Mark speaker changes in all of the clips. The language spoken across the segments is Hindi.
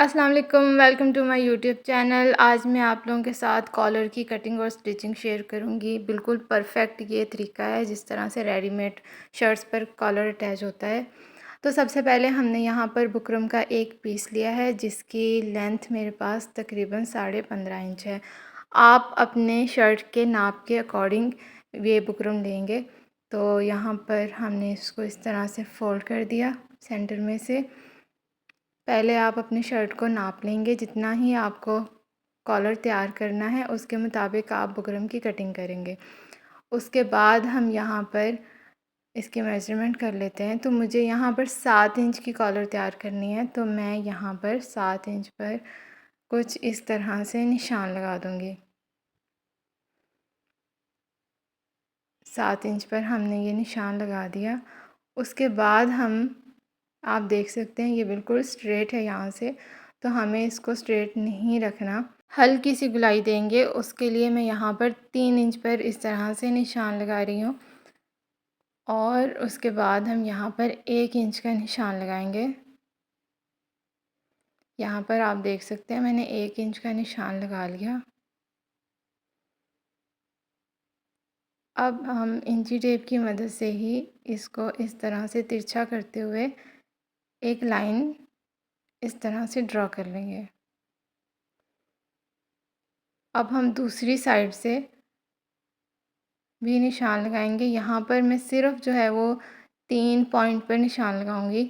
Speaker 1: अस्सलाम वालेकुम, welcome to my YouTube channel. आज मैं आप लोगों के साथ कॉलर की कटिंग और स्टिचिंग शेयर करूंगी। बिल्कुल परफेक्ट ये तरीका है जिस तरह से रेडीमेड शर्ट्स पर कॉलर अटैच होता है। तो सबसे पहले हमने यहाँ पर बुकरम का एक पीस लिया है जिसकी लेंथ मेरे पास तकरीबन 15.5 इंच है। आप अपने शर्ट के नाप के अकॉर्डिंग ये बुकरम लेंगे। तो यहाँ पर हमने इसको इस तरह से फ़ोल्ड कर दिया सेंटर में से। पहले आप अपनी शर्ट को नाप लेंगे, जितना ही आपको कॉलर तैयार करना है उसके मुताबिक आप बुकरम की कटिंग करेंगे। उसके बाद हम यहाँ पर इसकी मेज़रमेंट कर लेते हैं। तो मुझे यहाँ पर 7 इंच की कॉलर तैयार करनी है, तो मैं यहाँ पर 7 इंच पर कुछ इस तरह से निशान लगा दूँगी। 7 इंच पर हमने ये निशान लगा दिया। उसके बाद आप देख सकते हैं ये बिल्कुल स्ट्रेट है यहाँ से, तो हमें इसको स्ट्रेट नहीं रखना, हल्की सी गुलाई देंगे। उसके लिए मैं यहाँ पर 3 इंच पर इस तरह से निशान लगा रही हूँ और उसके बाद हम यहाँ पर 1 इंच का निशान लगाएंगे। यहाँ पर आप देख सकते हैं मैंने 1 इंच का निशान लगा लिया। अब हम इंची टेप की मदद से ही इसको इस तरह से तिरछा करते हुए एक लाइन इस तरह से ड्रॉ कर लेंगे। अब हम दूसरी साइड से भी निशान लगाएंगे। यहाँ पर मैं सिर्फ जो है वो 3 पॉइंट पर निशान लगाऊंगी।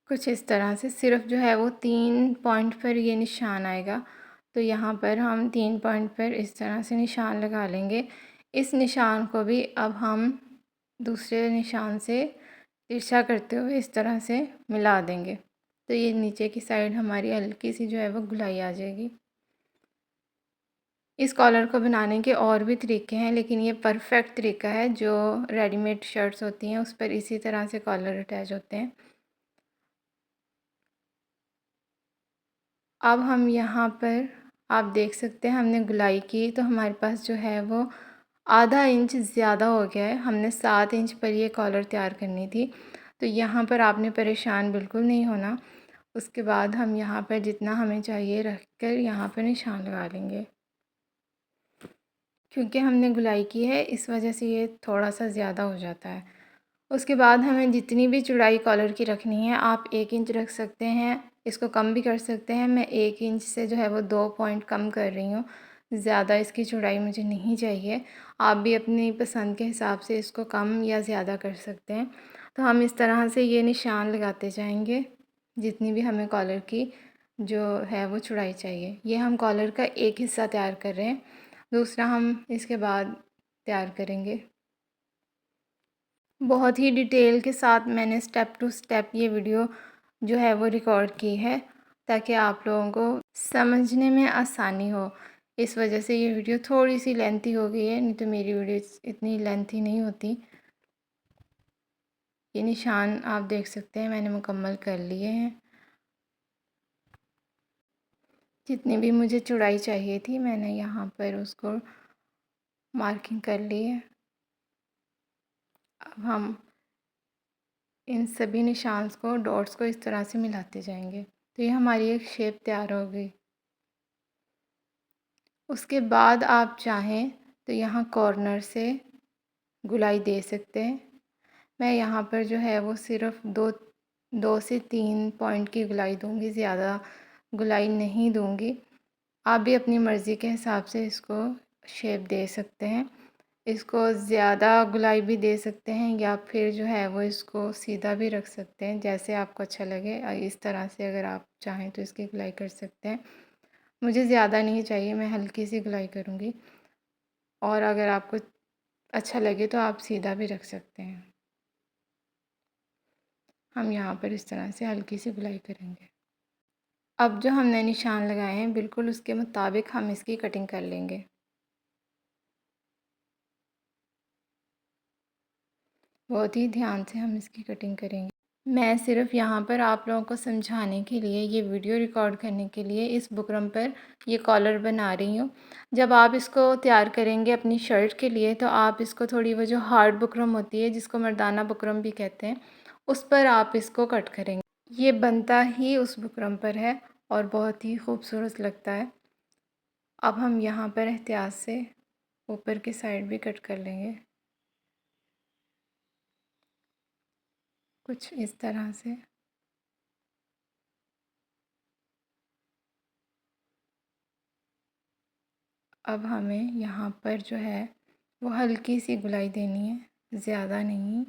Speaker 1: कुछ इस तरह से सिर्फ जो है वो 3 पॉइंट पर ये निशान आएगा। तो यहाँ पर हम 3 पॉइंट पर इस तरह से निशान लगा लेंगे। इस निशान को भी अब हम दूसरे निशान से तिरछा करते हुए इस तरह से मिला देंगे। तो ये नीचे की साइड हमारी हल्की सी जो है वो गुलाई आ जाएगी। इस कॉलर को बनाने के और भी तरीके हैं, लेकिन ये परफेक्ट तरीका है। जो रेडीमेड शर्ट्स होती हैं उस पर इसी तरह से कॉलर अटैच होते हैं। अब हम यहाँ पर आप देख सकते हैं हमने गुलाई की, तो हमारे पास जो है वो आधा इंच ज़्यादा हो गया है। हमने 7 इंच पर ये कॉलर तैयार करनी थी, तो यहाँ पर आपने परेशान बिल्कुल नहीं होना। उसके बाद हम यहाँ पर जितना हमें चाहिए रख कर यहाँ पर निशान लगा लेंगे। क्योंकि हमने गुलाई की है इस वजह से ये थोड़ा सा ज़्यादा हो जाता है। उसके बाद हमें जितनी भी चौड़ाई कॉलर की रखनी है आप 1 इंच रख सकते हैं, इसको कम भी कर सकते हैं। मैं 1 इंच से जो है वो 2 पॉइंट कम कर रही हूँ, ज़्यादा इसकी चौड़ाई मुझे नहीं चाहिए। आप भी अपनी पसंद के हिसाब से इसको कम या ज़्यादा कर सकते हैं। तो हम इस तरह से ये निशान लगाते जाएंगे जितनी भी हमें कॉलर की जो है वो चौड़ाई चाहिए। ये हम कॉलर का एक हिस्सा तैयार कर रहे हैं, दूसरा हम इसके बाद तैयार करेंगे। बहुत ही डिटेल के साथ मैंने स्टेप टू स्टेप ये वीडियो जो है वो रिकॉर्ड की है ताकि आप लोगों को समझने में आसानी हो। इस वजह से ये वीडियो थोड़ी सी लेंथी हो गई है, नहीं तो मेरी वीडियो इतनी लेंथी नहीं होती। ये निशान आप देख सकते हैं मैंने मुकम्मल कर लिए हैं। जितनी भी मुझे चौड़ाई चाहिए थी मैंने यहाँ पर उसको मार्किंग कर ली है। अब हम इन सभी निशान्स को डॉट्स को इस तरह से मिलाते जाएंगे, तो ये हमारी एक शेप तैयार हो गई। उसके बाद आप चाहें तो यहाँ कॉर्नर से गुलाई दे सकते हैं। मैं यहाँ पर जो है वो सिर्फ दो से 3 पॉइंट की गुलाई दूँगी, ज़्यादा गुलाई नहीं दूँगी। आप भी अपनी मर्ज़ी के हिसाब से इसको शेप दे सकते हैं। इसको ज़्यादा गुलाई भी दे सकते हैं या फिर जो है वो इसको सीधा भी रख सकते हैं, जैसे आपको अच्छा लगे। इस तरह से अगर आप चाहें तो इसकी गुलाई कर सकते हैं। मुझे ज़्यादा नहीं चाहिए, मैं हल्की सी गुलाई करूँगी, और अगर आपको अच्छा लगे तो आप सीधा भी रख सकते हैं। हम यहाँ पर इस तरह से हल्की सी गुलाई करेंगे। अब जो हमने निशान लगाए हैं बिल्कुल उसके मुताबिक हम इसकी कटिंग कर लेंगे। बहुत ही ध्यान से हम इसकी कटिंग करेंगे। मैं सिर्फ यहाँ पर आप लोगों को समझाने के लिए, ये वीडियो रिकॉर्ड करने के लिए इस बुकरम पर ये कॉलर बना रही हूँ। जब आप इसको तैयार करेंगे अपनी शर्ट के लिए तो आप इसको थोड़ी वो जो हार्ड बुकरम होती है जिसको मर्दाना बुकरम भी कहते हैं, उस पर आप इसको कट करेंगे। ये बनता ही उस बुकरम पर है और बहुत ही खूबसूरत लगता है। अब हम यहाँ पर एहतियात से ऊपर की साइड भी कट कर लेंगे, कुछ इस तरह से। अब हमें यहाँ पर जो है वो हल्की सी गुलाई देनी है, ज़्यादा नहीं।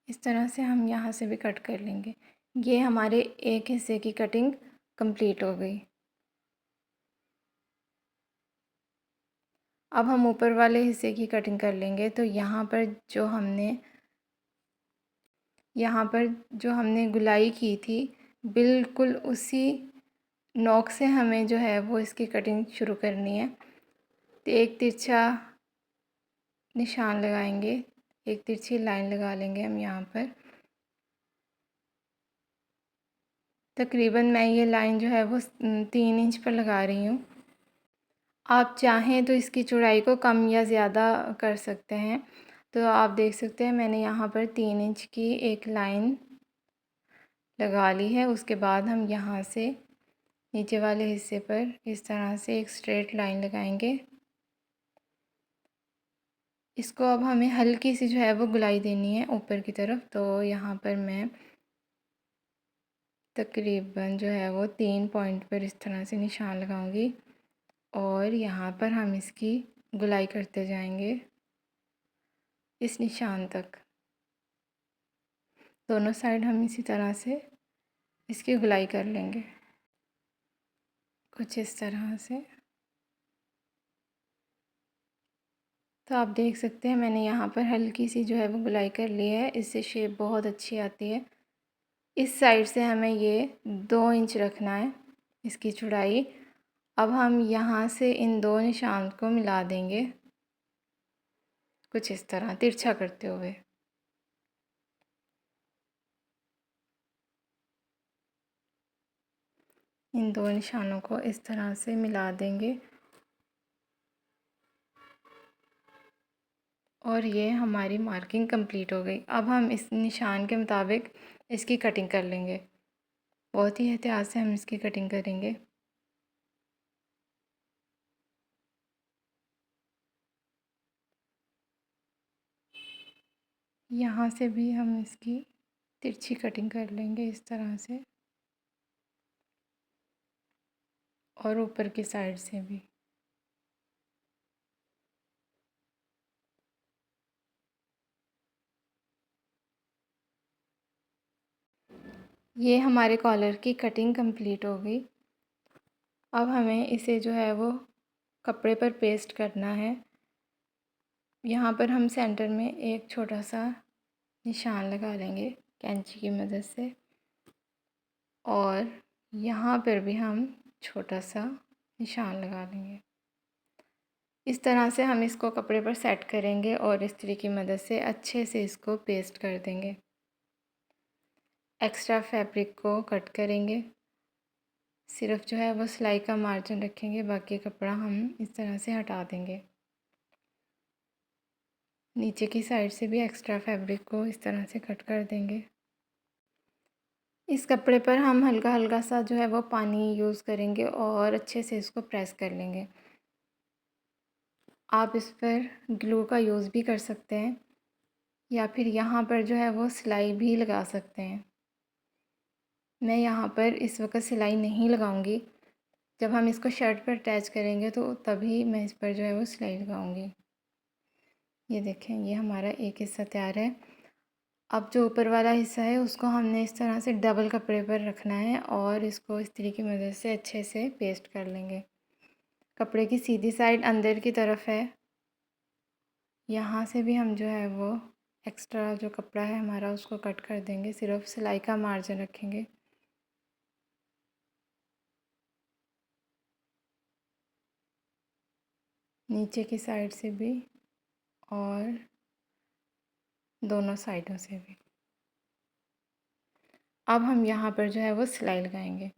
Speaker 1: इस तरह से हम यहाँ से भी कट कर लेंगे। ये हमारे एक हिस्से की कटिंग कंप्लीट हो गई। अब हम ऊपर वाले हिस्से की कटिंग कर लेंगे। तो यहाँ पर जो हमने गुलाई की थी, बिल्कुल उसी नोक से हमें जो है वो इसकी कटिंग शुरू करनी है। तो एक तिरछा निशान लगाएंगे, एक तिरछी लाइन लगा लेंगे हम यहाँ पर। तकरीबन मैं ये लाइन जो है वो 3 इंच पर लगा रही हूँ। आप चाहें तो इसकी चौड़ाई को कम या ज़्यादा कर सकते हैं। तो आप देख सकते हैं मैंने यहाँ पर 3 इंच की एक लाइन लगा ली है। उसके बाद हम यहाँ से नीचे वाले हिस्से पर इस तरह से एक स्ट्रेट लाइन लगाएंगे। इसको अब हमें हल्की सी जो है वो गुलाई देनी है ऊपर की तरफ। तो यहाँ पर मैं तकरीबन जो है वो 3 पॉइंट पर इस तरह से निशान लगाऊंगी और यहाँ पर हम इसकी गुलाई करते जाएंगे इस निशान तक। दोनों साइड हम इसी तरह से इसकी गुलाई कर लेंगे, कुछ इस तरह से। तो आप देख सकते हैं मैंने यहाँ पर हल्की सी जो है वो गुलाई कर ली है। इससे शेप बहुत अच्छी आती है। इस साइड से हमें ये 2 इंच रखना है इसकी चौड़ाई। अब हम यहाँ से इन 2 निशान को मिला देंगे, कुछ इस तरह तिरछा करते हुए। इन 2 निशानों को इस तरह से मिला देंगे और ये हमारी मार्किंग कंप्लीट हो गई। अब हम इस निशान के मुताबिक इसकी कटिंग कर लेंगे। बहुत ही एहतियात से हम इसकी कटिंग करेंगे। यहाँ से भी हम इसकी तिरछी कटिंग कर लेंगे इस तरह से और ऊपर की साइड से भी। ये हमारे कॉलर की कटिंग कंप्लीट हो गई। अब हमें इसे जो है वो कपड़े पर पेस्ट करना है। यहाँ पर हम सेंटर में एक छोटा सा निशान लगा लेंगे कैंची की मदद से और यहाँ पर भी हम छोटा सा निशान लगा लेंगे। इस तरह से हम इसको कपड़े पर सेट करेंगे और इस्त्री की मदद से अच्छे से इसको पेस्ट कर देंगे। एक्स्ट्रा फैब्रिक को कट करेंगे, सिर्फ जो है वो सिलाई का मार्जिन रखेंगे, बाकी कपड़ा हम इस तरह से हटा देंगे। नीचे की साइड से भी एक्स्ट्रा फैब्रिक को इस तरह से कट कर देंगे। इस कपड़े पर हम हल्का हल्का सा जो है वो पानी यूज़ करेंगे और अच्छे से इसको प्रेस कर लेंगे। आप इस पर ग्लू का यूज़ भी कर सकते हैं या फिर यहाँ पर जो है वो सिलाई भी लगा सकते हैं। मैं यहाँ पर इस वक्त सिलाई नहीं लगाऊंगी। जब हम इसको शर्ट पर अटैच करेंगे तो तभी मैं इस पर जो है वो सिलाई लगाऊंगी। ये देखें, ये हमारा एक हिस्सा तैयार है। अब जो ऊपर वाला हिस्सा है उसको हमने इस तरह से डबल कपड़े पर रखना है और इसको इस्त्री की मदद से अच्छे से पेस्ट कर लेंगे। कपड़े की सीधी साइड अंदर की तरफ है। यहाँ से भी हम जो है वो एक्स्ट्रा जो कपड़ा है हमारा उसको कट कर देंगे, सिर्फ सिलाई का मार्जिन रखेंगे। नीचे की साइड से भी और दोनों साइडों से भी। अब हम यहाँ पर जो है वो सिलाई लगाएंगे।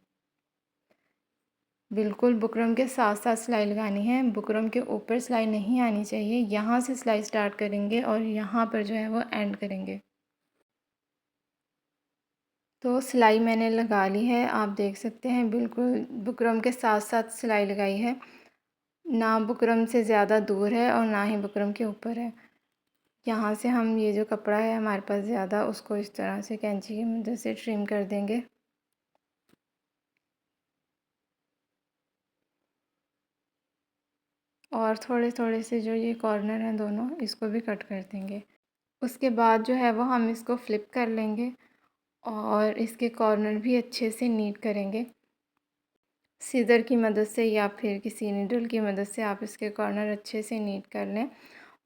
Speaker 1: बिल्कुल बुकरम के साथ साथ सिलाई लगानी है, बुकरम के ऊपर सिलाई नहीं आनी चाहिए। यहाँ से सिलाई स्टार्ट करेंगे और यहाँ पर जो है वो एंड करेंगे। तो सिलाई मैंने लगा ली है, आप देख सकते हैं बिल्कुल बुकरम के साथ साथ सिलाई लगाई है, ना बुकरम से ज़्यादा दूर है और ना ही बुकरम के ऊपर है। यहाँ से हम ये जो कपड़ा है हमारे पास ज़्यादा, उसको इस तरह से कैंची की मदद से ट्रिम कर देंगे। और थोड़े थोड़े से जो ये कॉर्नर हैं दोनों, इसको भी कट कर देंगे। उसके बाद जो है वो हम इसको फ्लिप कर लेंगे और इसके कॉर्नर भी अच्छे से नीट करेंगे। सीज़र की मदद से या फिर किसी नीडल की मदद से आप इसके कॉर्नर अच्छे से नीट कर लें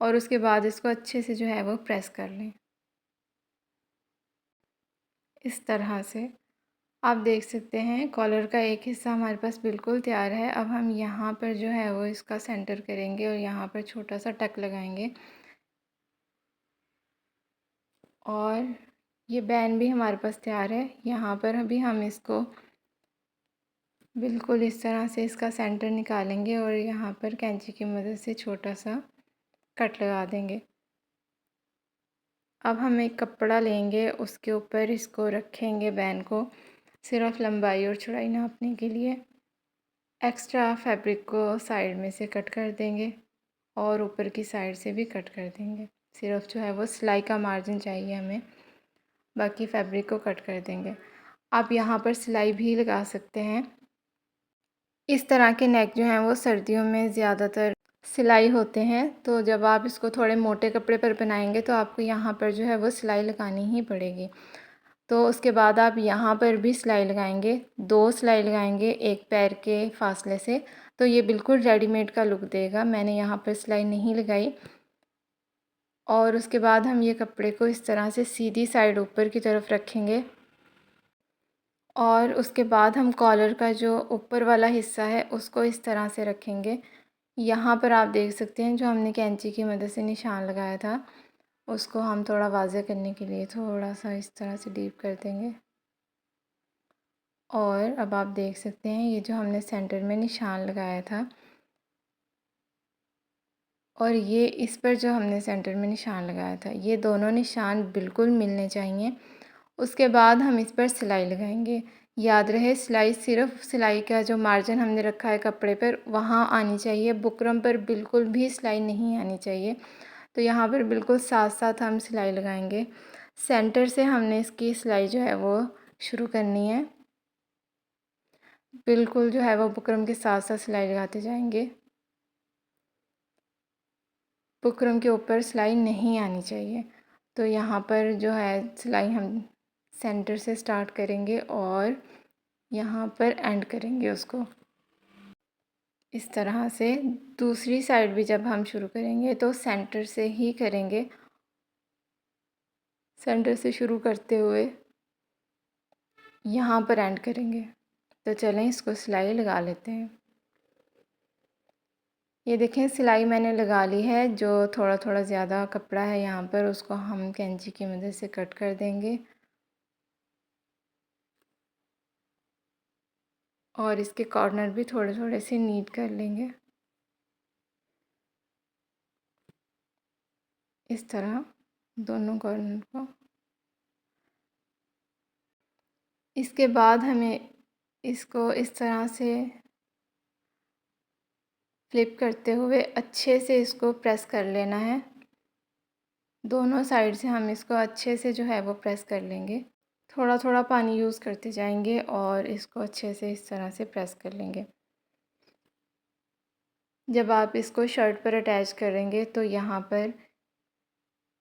Speaker 1: और उसके बाद इसको अच्छे से जो है वो प्रेस कर लें इस तरह से। आप देख सकते हैं कॉलर का एक हिस्सा हमारे पास बिल्कुल तैयार है। अब हम यहाँ पर जो है वो इसका सेंटर करेंगे और यहाँ पर छोटा सा टक लगाएंगे और ये बैन भी हमारे पास तैयार है। यहाँ पर अभी हम इसको बिल्कुल इस तरह से इसका सेंटर निकालेंगे और यहाँ पर कैंची की मदद से छोटा सा कट लगा देंगे। अब हम एक कपड़ा लेंगे, उसके ऊपर इसको रखेंगे बैन को, सिर्फ लंबाई और चौड़ाई नापने के लिए। एक्स्ट्रा फैब्रिक को साइड में से कट कर देंगे और ऊपर की साइड से भी कट कर देंगे। सिर्फ जो है वो सिलाई का मार्जिन चाहिए हमें, बाकी फैब्रिक को कट कर देंगे। आप यहाँ पर सिलाई भी लगा सकते हैं। इस तरह के नेक जो हैं वो सर्दियों में ज़्यादातर सिलाई होते हैं, तो जब आप इसको थोड़े मोटे कपड़े पर बनाएंगे तो आपको यहाँ पर जो है वो सिलाई लगानी ही पड़ेगी। तो उसके बाद आप यहाँ पर भी सिलाई लगाएंगे, 2 सिलाई लगाएंगे एक पैर के फासले से, तो ये बिल्कुल रेडीमेड का लुक देगा। मैंने यहाँ पर सिलाई नहीं लगाई। और उसके बाद हम ये कपड़े को इस तरह से सीधी साइड ऊपर की तरफ रखेंगे और उसके बाद हम कॉलर का जो ऊपर वाला हिस्सा है उसको इस तरह से रखेंगे। यहाँ पर आप देख सकते हैं जो हमने कैंची की मदद से निशान लगाया था, उसको हम थोड़ा वाज़े करने के लिए थोड़ा सा इस तरह से डीप कर देंगे। और अब आप देख सकते हैं ये जो हमने सेंटर में निशान लगाया था और ये इस पर जो हमने सेंटर में निशान लगाया था, ये दोनों निशान बिल्कुल मिलने चाहिए। उसके बाद हम इस पर सिलाई लगाएंगे। याद रहे सिलाई सिर्फ सिलाई का जो मार्जिन हमने रखा है कपड़े पर वहाँ आनी चाहिए, बुकरम पर बिल्कुल भी सिलाई नहीं आनी चाहिए। तो यहाँ पर बिल्कुल साथ साथ हम सिलाई लगाएंगे। सेंटर से हमने इसकी सिलाई जो है वो शुरू करनी है। बिल्कुल जो है वो बुकरम के साथ साथ सिलाई लगाते जाएंगे। बुकरम के ऊपर सिलाई नहीं आनी चाहिए। तो यहाँ पर जो है सिलाई हम सेंटर से स्टार्ट करेंगे और यहाँ पर एंड करेंगे उसको इस तरह से। दूसरी साइड भी जब हम शुरू करेंगे तो सेंटर से ही करेंगे, सेंटर से शुरू करते हुए यहाँ पर एंड करेंगे। तो चलें इसको सिलाई लगा लेते हैं। ये देखें सिलाई मैंने लगा ली है। जो थोड़ा थोड़ा ज़्यादा कपड़ा है यहाँ पर उसको हम कैंची की मदद से कट कर देंगे और इसके कॉर्नर भी थोड़े थोड़े से नीट कर लेंगे इस तरह दोनों कॉर्नर को। इसके बाद हमें इसको इस तरह से फ्लिप करते हुए अच्छे से इसको प्रेस कर लेना है। दोनों साइड से हम इसको अच्छे से जो है वो प्रेस कर लेंगे। थोड़ा थोड़ा पानी यूज़ करते जाएंगे और इसको अच्छे से इस तरह से प्रेस कर लेंगे। जब आप इसको शर्ट पर अटैच करेंगे तो यहाँ पर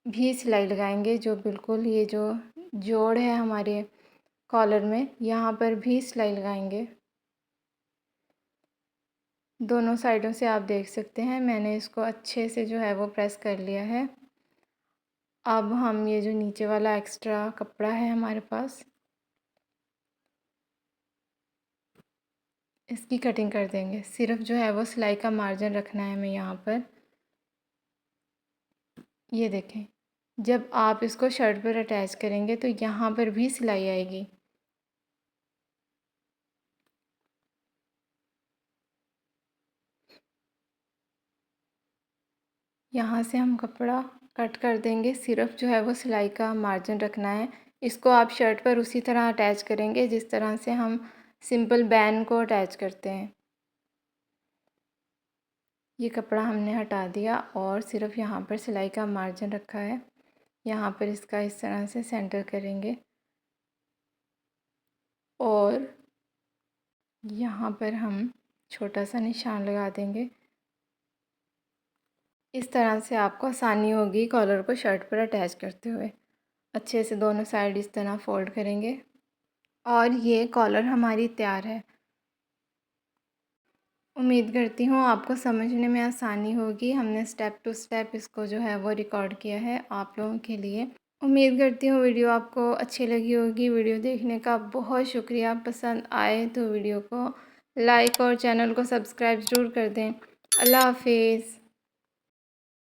Speaker 1: भी सिलाई लगाएंगे। जो बिल्कुल ये जो जोड़ है हमारे कॉलर में, यहाँ पर भी सिलाई लगाएंगे। दोनों साइडों से आप देख सकते हैं मैंने इसको अच्छे से जो है वो प्रेस कर लिया है। अब हम ये जो नीचे वाला एक्स्ट्रा कपड़ा है हमारे पास, इसकी कटिंग कर देंगे। सिर्फ जो है वो सिलाई का मार्जिन रखना है हमें यहाँ पर। ये देखें जब आप इसको शर्ट पर अटैच करेंगे तो यहाँ पर भी सिलाई आएगी। यहाँ से हम कपड़ा कट कर देंगे। सिर्फ जो है वो सिलाई का मार्जिन रखना है, इसको आप शर्ट पर उसी तरह अटैच करेंगे जिस तरह से हम सिंपल बैन को अटैच करते हैं। ये कपड़ा हमने हटा दिया और सिर्फ यहाँ पर सिलाई का मार्जिन रखा है। यहाँ पर इसका इस तरह से सेंटर करेंगे और यहाँ पर हम छोटा सा निशान लगा देंगे। इस तरह से आपको आसानी होगी कॉलर को शर्ट पर अटैच करते हुए। अच्छे से दोनों साइड इस तरह फोल्ड करेंगे और ये कॉलर हमारी तैयार है। उम्मीद करती हूँ आपको समझने में आसानी होगी। हमने स्टेप टू स्टेप इसको जो है वो रिकॉर्ड किया है आप लोगों के लिए। उम्मीद करती हूँ वीडियो आपको अच्छी लगी होगी। वीडियो देखने का बहुत शुक्रिया। पसंद आए तो वीडियो को लाइक और चैनल को सब्सक्राइब ज़रूर कर दें। अल्लाह हाफिज़।